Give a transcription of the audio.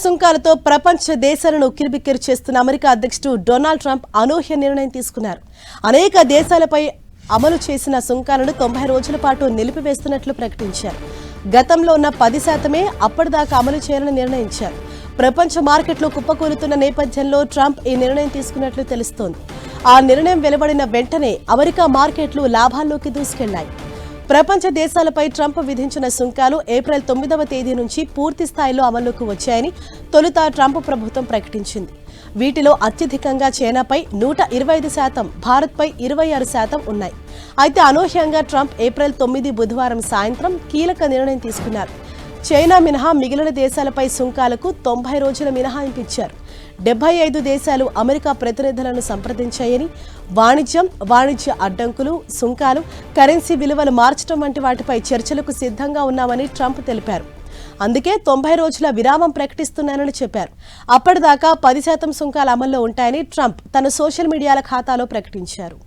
సుంకాలతో ప్రపంచ దేశాలను ఉక్కిరిబిక్కిరి చేస్తున్న అమెరికా అధ్యక్షుడు డొనాల్డ్ ట్రంప్ అనూహ్య నిర్ణయం తీసుకున్నారు. అనేక దేశాలపై అమలు చేసిన సుంకాలను 90 రోజుల పాటు నిలిపివేస్తున్నట్లు ప్రకటించారు. గతంలో ఉన్న 10% అప్పటిదాకా అమలు చేయాలని నిర్ణయించారు. ప్రపంచ మార్కెట్లో కుప్పకూలుతున్న నేపథ్యంలో ట్రంప్ ఈ నిర్ణయం తీసుకున్నట్లు తెలుస్తోంది. ఆ నిర్ణయం వెలువడిన వెంటనే అమెరికా మార్కెట్లు లాభాల్లోకి దూసుకెళ్లాయి. ప్రపంచ దేశాలపై ట్రంప్ విధించిన సుంకాలు ఏప్రిల్ 9వ తేదీ నుంచి పూర్తి స్థాయిలో అమల్లోకి వచ్చాయని తొలుత ట్రంప్ ప్రభుత్వం ప్రకటించింది. వీటిలో అత్యధికంగా చైనాపై 125%, భారత్పై 26% ఉన్నాయి. అయితే అనూహ్యంగా ట్రంప్ ఏప్రిల్ 9 బుధవారం సాయంత్రం కీలక నిర్ణయం తీసుకున్నారు. చైనా మినహా మిగిలిన దేశాలపై సుంకాలకు 90 రోజుల మినహాయింపు ఇచ్చారు. 75 దేశాలు అమెరికా ప్రతినిధులను సంప్రదించాయని, వాణిజ్య అడ్డంకులు, సుంకాలు, కరెన్సీ విలువలు మార్చడం వంటి వాటిపై చర్చలకు సిద్ధంగా ఉన్నామని ట్రంప్ తెలిపారు. అందుకే 90 రోజుల విరామం ప్రకటిస్తున్నానని చెప్పారు. అప్పటిదాకా 10% సుంకాలు అమల్లో ఉంటాయని ట్రంప్ తన సోషల్ మీడియాల ఖాతాలో ప్రకటించారు.